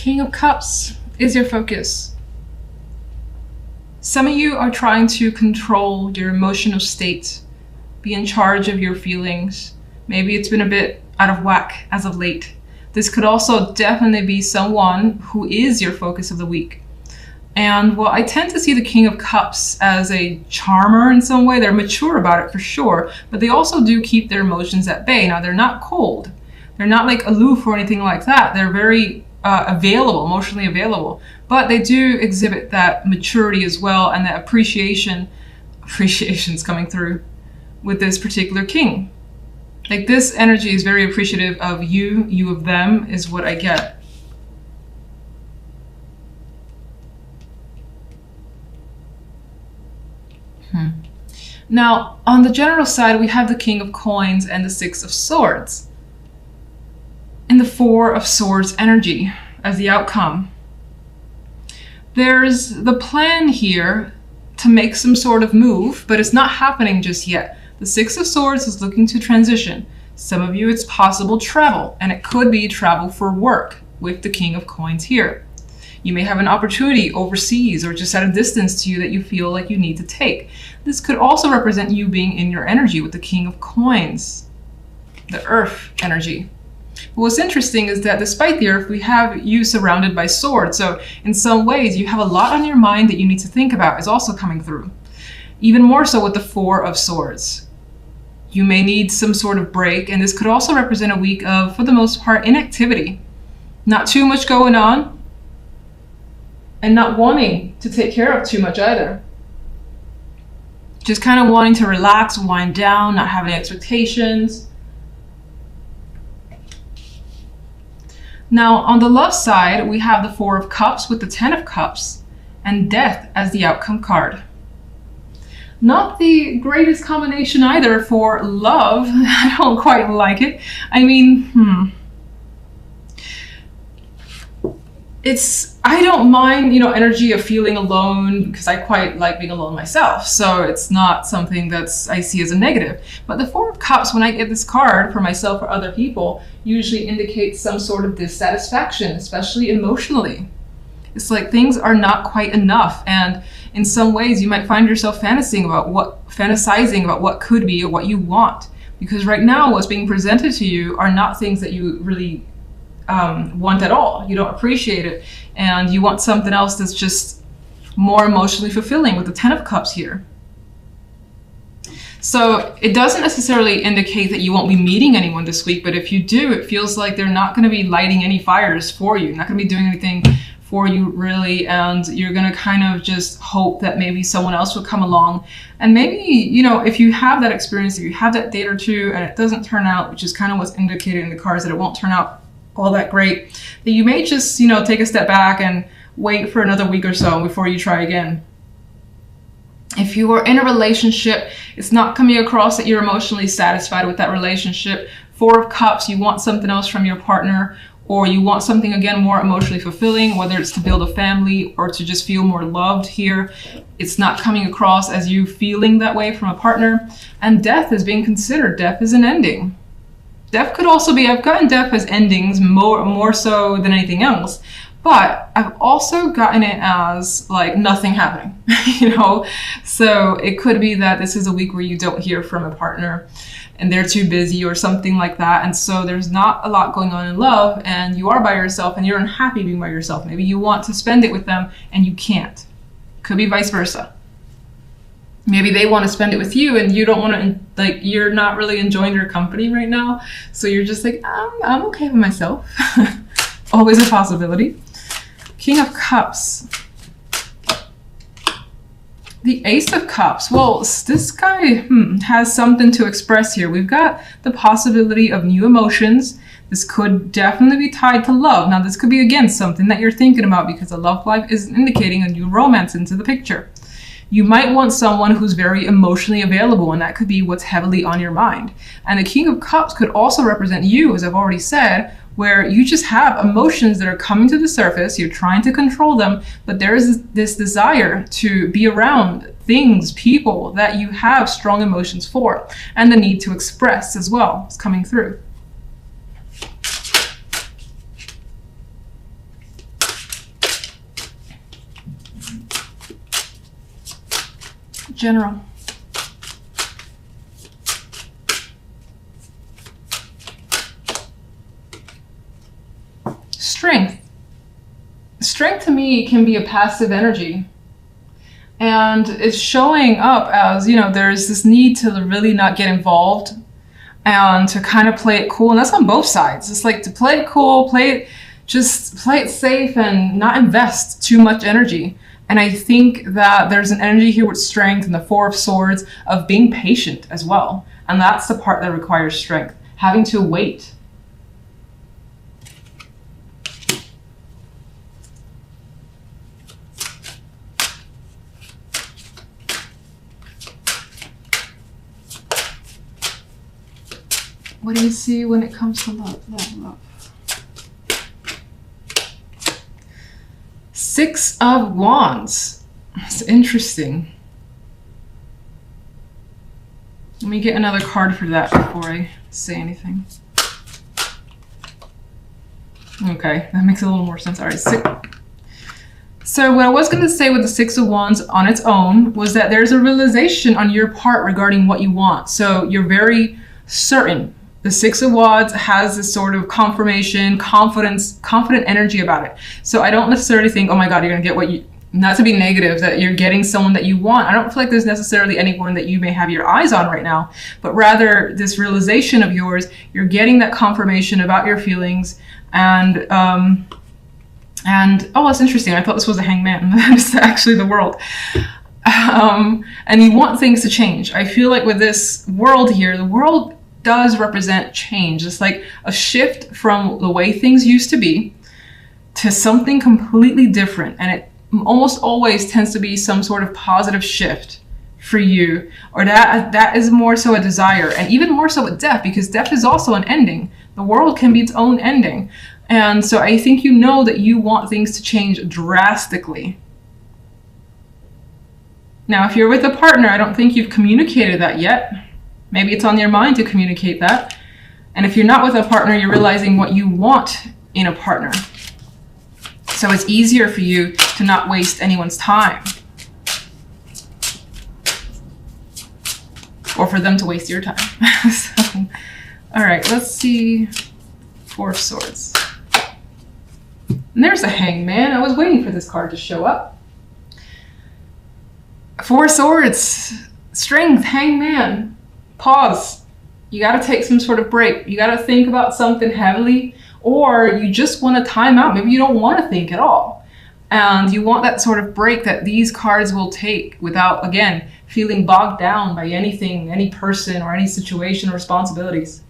King of Cups is your focus. Some of you are trying to control your emotional state, be in charge of your feelings. Maybe it's been a bit out of whack as of late. This could also definitely be someone who is your focus of the week. And well, I tend to see the King of Cups as a charmer in some way. They're mature about it for sure, but they also do keep their emotions at bay. Now, they're not cold. They're not like aloof or anything like that. They're very available, emotionally available, but they do exhibit that maturity as well, and that appreciation's coming through with this particular king. Like, this energy is very appreciative of you, you of them is what I get. Now, on the general side, we have the King of Coins and the Six of Swords. And the Four of Swords energy as the outcome. There's the plan here to make some sort of move, but it's not happening just yet. The Six of Swords is looking to transition. Some of you, it's possible travel, and it could be travel for work with the King of Coins here. You may have an opportunity overseas or just at a distance to you that you feel like you need to take. This could also represent you being in your energy with the King of Coins, the Earth energy. What's interesting is that despite the Earth, we have you surrounded by swords. So in some ways, you have a lot on your mind that you need to think about is also coming through. Even more so with the Four of Swords. You may need some sort of break, and this could also represent a week of, for the most part, inactivity. Not too much going on, and not wanting to take care of too much either. Just kind of wanting to relax, wind down, not have any expectations. Now, on the love side, we have the Four of Cups with the Ten of Cups and Death as the outcome card. Not the greatest combination either for love. I don't quite like it. I mean, I don't mind, energy of feeling alone because I quite like being alone myself. So it's not something I see as a negative. But the Four of Cups, when I get this card for myself or other people, usually indicates some sort of dissatisfaction, especially emotionally. It's like things are not quite enough. And in some ways, you might find yourself fantasizing about what could be or what you want. Because right now, what's being presented to you are not things that you really want at all. You don't appreciate it, and you want something else that's just more emotionally fulfilling with the Ten of Cups here. So it doesn't necessarily indicate that you won't be meeting anyone this week, but if you do, it feels like they're not going to be lighting any fires for you, not going to be doing anything for you really, and you're going to kind of just hope that maybe someone else will come along. And maybe, if you have that experience, if you have that date or two and it doesn't turn out, which is kind of what's indicated in the cards, that it won't turn out all that great, that you may just, take a step back and wait for another week or so before you try again. If you are in a relationship, it's not coming across that you're emotionally satisfied with that relationship. Four of Cups, you want something else from your partner, or you want something, again, more emotionally fulfilling, whether it's to build a family or to just feel more loved here. It's not coming across as you feeling that way from a partner. And Death is being considered. Death is an ending. Death could also be, I've gotten death as endings more so than anything else, but I've also gotten it as like nothing happening, So it could be that this is a week where you don't hear from a partner and they're too busy or something like that. And so there's not a lot going on in love and you are by yourself and you're unhappy being by yourself. Maybe you want to spend it with them and you can't. Could be vice versa. Maybe they want to spend it with you and you don't want to, you're not really enjoying their company right now. So you're just like, I'm okay with myself. Always a possibility. King of Cups. The Ace of Cups. Well, this guy has something to express here. We've got the possibility of new emotions. This could definitely be tied to love. Now, this could be, again, something that you're thinking about because a love life is indicating a new romance into the picture. You might want someone who's very emotionally available, and that could be what's heavily on your mind. And the King of Cups could also represent you, as I've already said, where you just have emotions that are coming to the surface. You're trying to control them, but there is this desire to be around things, people that you have strong emotions for, and the need to express as well is coming through. General. Strength. Strength to me can be a passive energy. And it's showing up as, you know, there's this need to really not get involved and to kind of play it cool. And that's on both sides. It's like to play it cool, just play it safe and not invest too much energy. And I think that there's an energy here with strength and the Four of Swords of being patient as well. And that's the part that requires strength, having to wait. What do you see when it comes to love? Six of Wands. It's interesting. Let me get another card for that before I say anything. Okay, that makes a little more sense. All right, So what I was going to say with the Six of Wands on its own was that there's a realization on your part regarding what you want. So you're very certain. The Six of Wands has this sort of confirmation, confident energy about it. So I don't necessarily think, oh my God, you're going to get what you, not to be negative, that you're getting someone that you want. I don't feel like there's necessarily anyone that you may have your eyes on right now, but rather this realization of yours, you're getting that confirmation about your feelings. And oh, that's interesting. I thought this was a hangman. It's actually the world. And you want things to change. I feel like with this world here, the world does represent change. It's like a shift from the way things used to be to something completely different. And it almost always tends to be some sort of positive shift for you, or that is more so a desire, and even more so with death, because death is also an ending. The world can be its own ending. And so I think you know that you want things to change drastically. Now, if you're with a partner, I don't think you've communicated that yet. Maybe it's on your mind to communicate that. And if you're not with a partner, you're realizing what you want in a partner. So it's easier for you to not waste anyone's time. Or for them to waste your time. So, all right, let's see. Four of Swords. And there's a Hangman. I was waiting for this card to show up. Four of Swords. Strength, Hangman. Pause. You got to take some sort of break. You got to think about something heavily, or you just want to time out. Maybe you don't want to think at all. And you want that sort of break that these cards will take without, again, feeling bogged down by anything, any person, or any situation or responsibilities.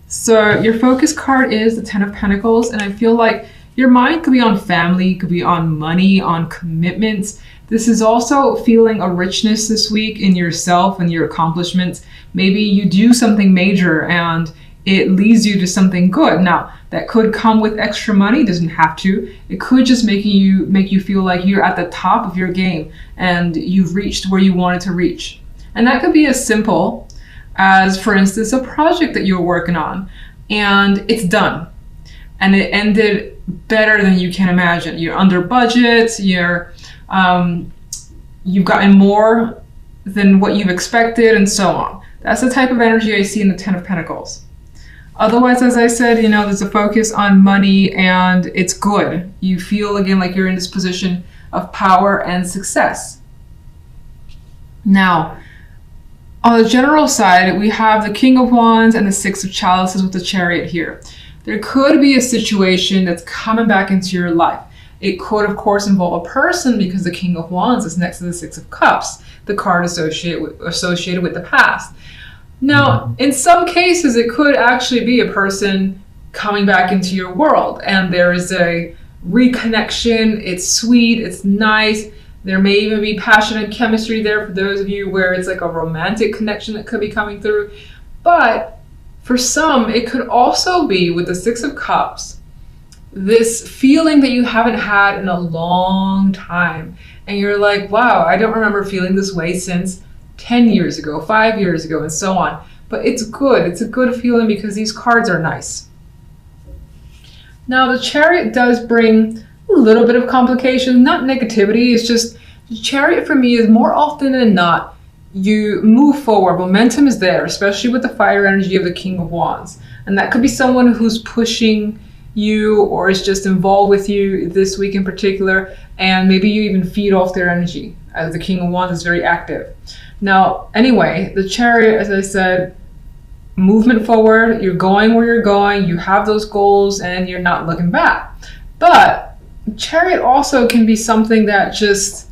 So your focus card is the Ten of Pentacles, and I feel like your mind could be on family, could be on money, on commitments. This is also feeling a richness this week in yourself and your accomplishments. Maybe you do something major and it leads you to something good. Now, that could come with extra money, doesn't have to. It could just make you feel like you're at the top of your game and you've reached where you wanted to reach. And that could be as simple as, for instance, a project that you're working on and it's done. And it ended better than you can imagine. You're under budget, you've gotten more than what you've expected, and so on. That's the type of energy I see in the Ten of Pentacles. Otherwise, as I said, there's a focus on money and it's good. You feel, again, like you're in this position of power and success. Now, on the general side, we have the King of Wands and the Six of Chalices with the Chariot here. There could be a situation that's coming back into your life. It could, of course, involve a person because the King of Wands is next to the Six of Cups, the card associated with the past. Now, in some cases, it could actually be a person coming back into your world, and there is a reconnection. It's sweet, it's nice. There may even be passionate chemistry there for those of you where it's like a romantic connection that could be coming through. But for some, it could also be with the Six of Cups, this feeling that you haven't had in a long time. And you're like, wow, I don't remember feeling this way since 10 years ago, 5 years ago, and so on. But it's good. It's a good feeling because these cards are nice. Now, the Chariot does bring a little bit of complication, not negativity. It's just The Chariot for me is more often than not, you move forward, momentum is there, especially with the fire energy of the King of Wands. And that could be someone who's pushing you or is just involved with you this week in particular, and maybe you even feed off their energy, as the King of Wands is very active. Now, anyway, the Chariot, as I said, movement forward, you're going where you're going, you have those goals, and you're not looking back. But Chariot also can be something that just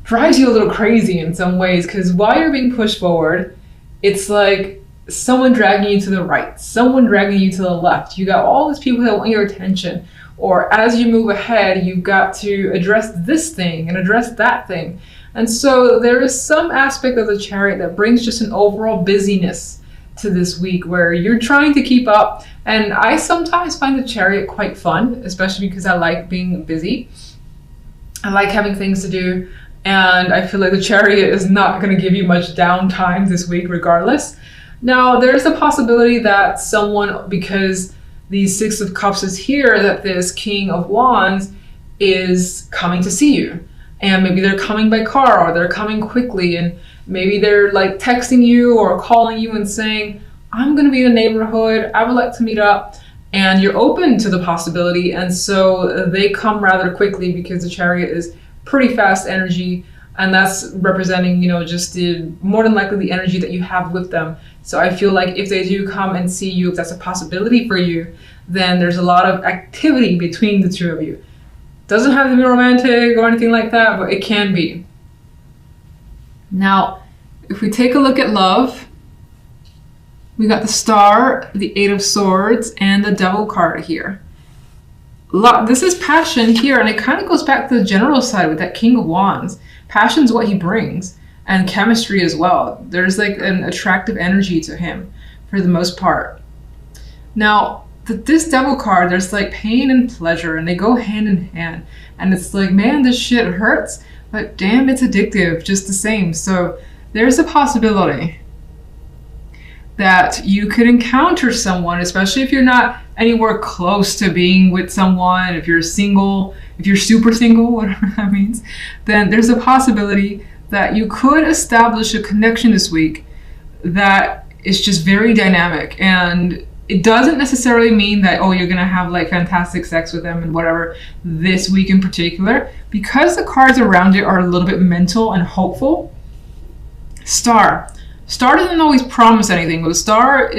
drives you a little crazy in some ways, because while you're being pushed forward, it's like someone dragging you to the right, someone dragging you to the left. You got all these people that want your attention, or as you move ahead, you've got to address this thing and address that thing. And so there is some aspect of the Chariot that brings just an overall busyness to this week where you're trying to keep up. And I sometimes find the Chariot quite fun, especially because I like being busy. I like having things to do. And I feel like the Chariot is not going to give you much downtime this week regardless. Now, there's a possibility that someone, because the Six of Cups is here, that this King of Wands is coming to see you. And maybe they're coming by car, or they're coming quickly, and maybe they're like texting you or calling you and saying, I'm going to be in the neighborhood, I would like to meet up. And you're open to the possibility. And so they come rather quickly because the Chariot is pretty fast energy, and that's representing, you know, just the more than likely the energy that you have with them. So I feel like if they do come and see you, if that's a possibility for you, then there's a lot of activity between the two of you. Doesn't have to be romantic or anything like that, but it can be. Now, if we take a look at love, we got the Star, the Eight of Swords, and the Devil card here. This is passion here, and it kind of goes back to the general side with that King of Wands. Passion's what he brings, and chemistry as well. There's like an attractive energy to him for the most part. Now, this Devil card, there's like pain and pleasure, and they go hand in hand. And it's like, man, this shit hurts, but damn, it's addictive just the same. So there's a possibility that you could encounter someone, especially if you're not anywhere close to being with someone, if you're single, if you're super single, whatever that means, then there's a possibility that you could establish a connection this week that is just very dynamic. And it doesn't necessarily mean that, oh, you're gonna have like fantastic sex with them and whatever this week in particular, because the cards around it are a little bit mental and hopeful. Star doesn't always promise anything, but the Star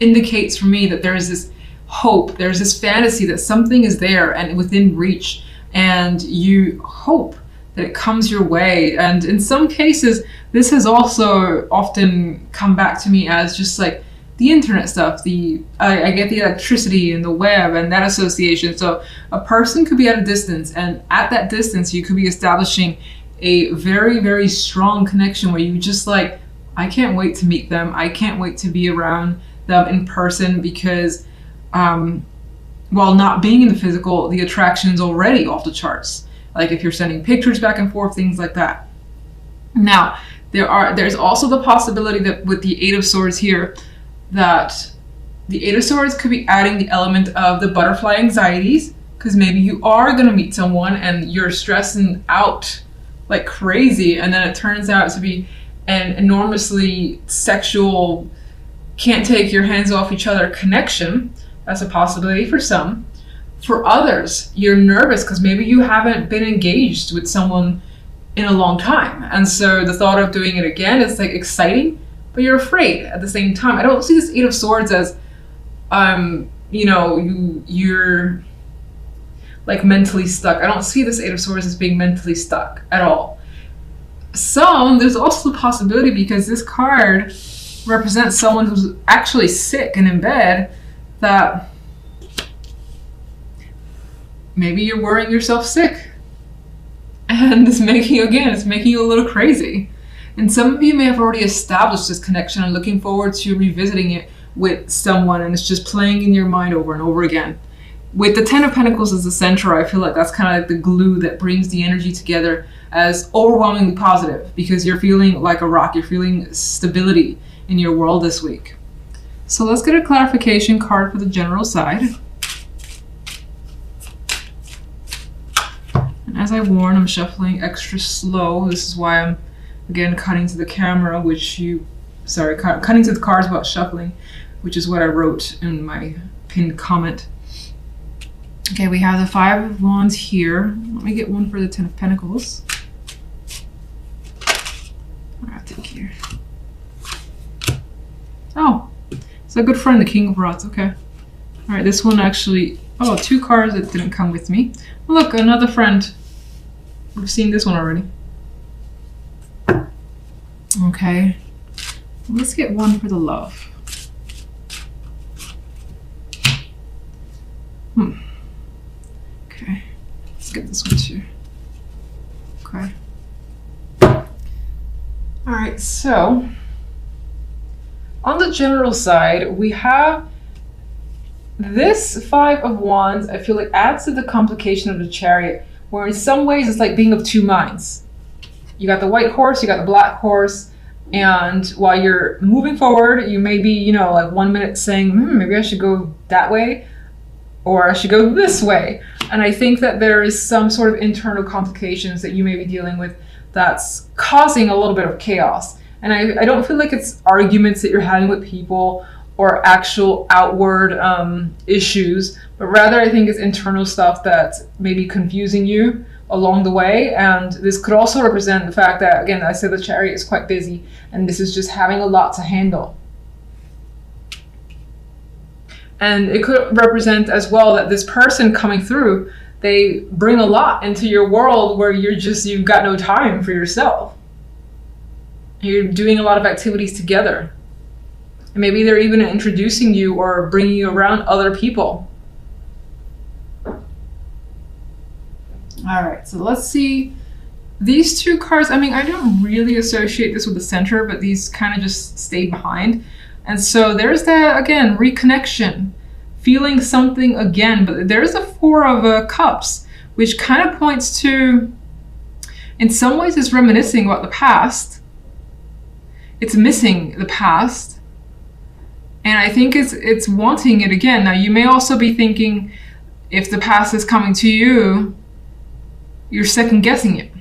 indicates for me that there is this hope, there's this fantasy that something is there and within reach, and you hope that it comes your way. And in some cases, this has also often come back to me as just like the internet stuff. I get the electricity and the web and that association. So a person could be at a distance, and at that distance, you could be establishing a very, very strong connection where you just like, I can't wait to meet them. I can't wait to be around them in person, because while not being in the physical, the attraction is already off the charts. Like if you're sending pictures back and forth, things like that. Now, there's also the possibility that with the Eight of Swords here, that the Eight of Swords could be adding the element of the butterfly anxieties, because maybe you are going to meet someone and you're stressing out like crazy, and then it turns out to be an enormously sexual, can't take your hands off each other connection. That's a possibility for some. For others, you're nervous because maybe you haven't been engaged with someone in a long time, and so the thought of doing it again is like exciting, but you're afraid at the same time. I don't see this Eight of Swords as you're like mentally stuck. I don't see this Eight of Swords as being mentally stuck at all. There's also the possibility, because this card represents someone who's actually sick and in bed, that maybe you're worrying yourself sick, and it's making you a little crazy. And some of you may have already established this connection and looking forward to revisiting it with someone, and it's just playing in your mind over and over again. With the Ten of Pentacles as the center, I feel like that's kind of like the glue that brings the energy together as overwhelmingly positive, because you're feeling like a rock, you're feeling stability in your world this week. So let's get a clarification card for the general side. And As I warn, I'm shuffling extra slow. This is why I'm, again, cutting to the camera, cutting to the cards about shuffling, which is what I wrote in my pinned comment. Okay, we have the Five of Wands here. Let me get one for the Ten of Pentacles. I'll take here. Oh, it's a good friend, the King of Rods. Okay. All right, this one actually, oh, 2 cards that didn't come with me. Look, another friend. We've seen this one already. Okay. Let's get one for the love. Okay. Let's get this one too. Okay. All right, so on the general side, we have this Five of Wands. I feel like adds to the complication of the Chariot, where in some ways it's like being of 2 minds. You got the white horse, you got the black horse, and while you're moving forward, you may be, you know, like 1 minute saying, maybe I should go that way, or I should go this way. And I think that there is some sort of internal complications that you may be dealing with that's causing a little bit of chaos. And I don't feel like it's arguments that you're having with people or actual outward issues, but rather I think it's internal stuff that's maybe confusing you along the way. And this could also represent the fact that, again, I said the Chariot is quite busy, and this is just having a lot to handle. And it could represent as well that this person coming through, they bring a lot into your world where you've got no time for yourself. You're doing a lot of activities together. And maybe they're even introducing you or bringing you around other people. All right, so let's see. These 2 cards, I mean, I don't really associate this with the center, but these kind of just stay behind. And so there's that, again, reconnection, feeling something again. But there's a Four of Cups, which kind of points to, in some ways, it's reminiscing about the past. It's missing the past. And I think it's wanting it again. Now, you may also be thinking, if the past is coming to you, you're second guessing it.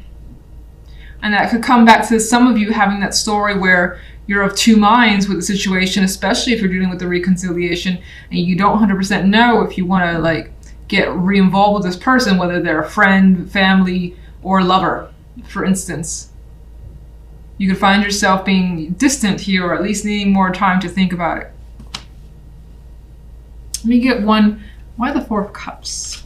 And that could come back to some of you having that story where you're of 2 minds with the situation, especially if you're dealing with the reconciliation and you don't 100% know if you want to like get re-involved with this person, whether they're a friend, family, or lover, for instance. You could find yourself being distant here, or at least needing more time to think about it. Let me get one. Why the Four of Cups?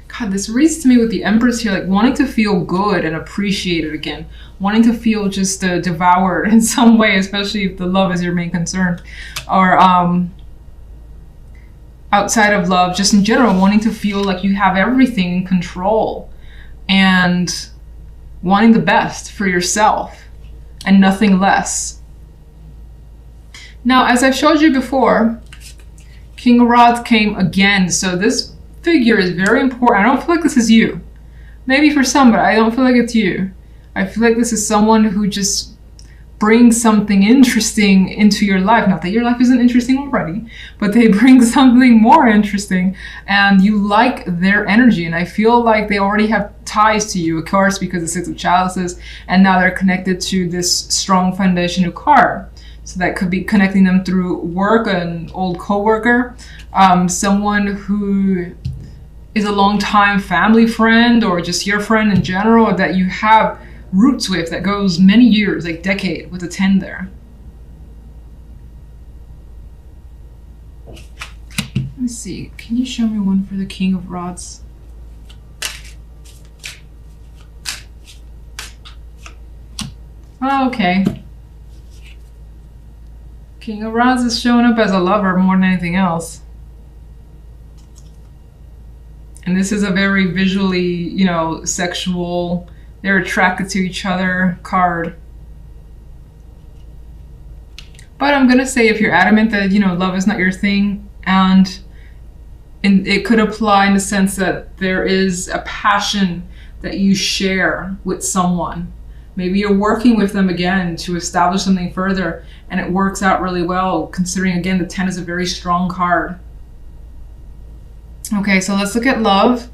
God, this reads to me with the Empress here, like wanting to feel good and appreciated again. Wanting to feel just devoured in some way, especially if the love is your main concern. Or outside of love, just in general, wanting to feel like you have everything in control. And wanting the best for yourself and nothing less. Now, as I've showed you before, King of Rods came again. So this figure is very important. I don't feel like this is you. Maybe for some, but I don't feel like it's you. I feel like this is someone who just brings something interesting into your life. Not that your life isn't interesting already, but they bring something more interesting and you like their energy. And I feel like they already have ties to you, of course, because the Six of Chalices, and now they're connected to this strong foundational card. So that could be connecting them through work, an old co-worker, someone who is a long-time family friend, or just your friend in general that you have roots with that goes many years, like decade, with a 10 there. Let me see. Can you show me one for the King of Rods? Oh, okay. King of Rods is showing up as a lover more than anything else. And this is a very visually, you know, sexual, they're attracted to each other card. But I'm gonna say, if you're adamant that, you know, love is not your thing, and it could apply in the sense that there is a passion that you share with someone Maybe you're working with them again to establish something further, and it works out really well, considering, again, the 10 is a very strong card. Okay, so let's look at love.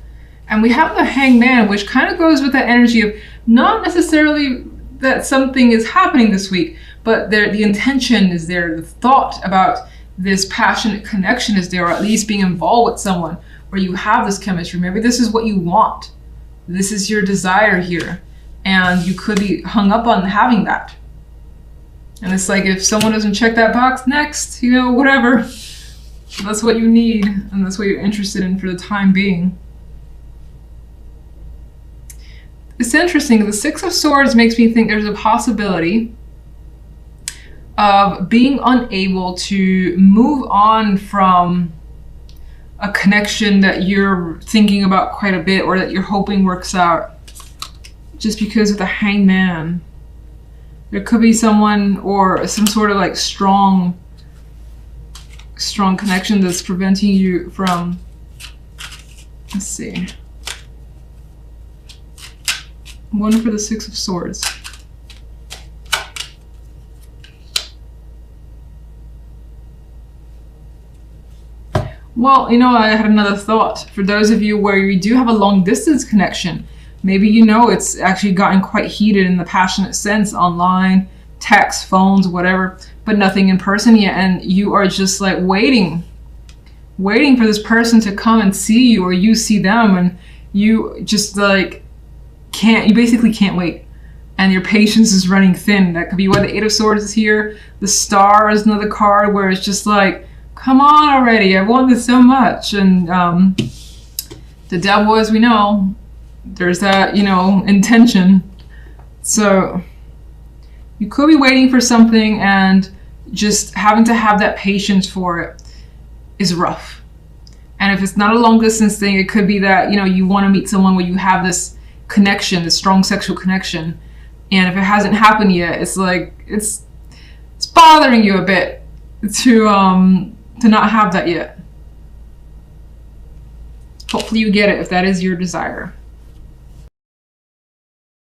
And we have the Hangman, which kind of goes with that energy of not necessarily that something is happening this week, but the intention is there. The thought about this passionate connection is there, or at least being involved with someone where you have this chemistry. Maybe this is what you want. This is your desire here. And you could be hung up on having that. And it's like, if someone doesn't check that box, next, you know, whatever. That's what you need, and that's what you're interested in for the time being. It's interesting. The Six of Swords makes me think there's a possibility of being unable to move on from a connection that you're thinking about quite a bit, or that you're hoping works out, just because of the Hangman. There could be someone or some sort of like strong connection that's preventing you from, let's see, one for the Six of Swords. Well, you know, I had another thought. For those of you where you do have a long distance connection, maybe you know it's actually gotten quite heated in the passionate sense, online, text, phones, whatever, but nothing in person yet, and you are just like waiting for this person to come and see you, or you see them, and you just like you basically can't wait, and your patience is running thin. That could be why the Eight of Swords is here. The Star is another card where it's just like, come on already, I want this so much. And the Devil, as we know, there's that, you know, intention. So you could be waiting for something, and just having to have that patience for it is rough. And if it's not a long distance thing, it could be that, you know, you want to meet someone where you have this connection, this strong sexual connection. And if it hasn't happened yet, it's like, it's bothering you a bit to not have that yet. Hopefully you get it if that is your desire.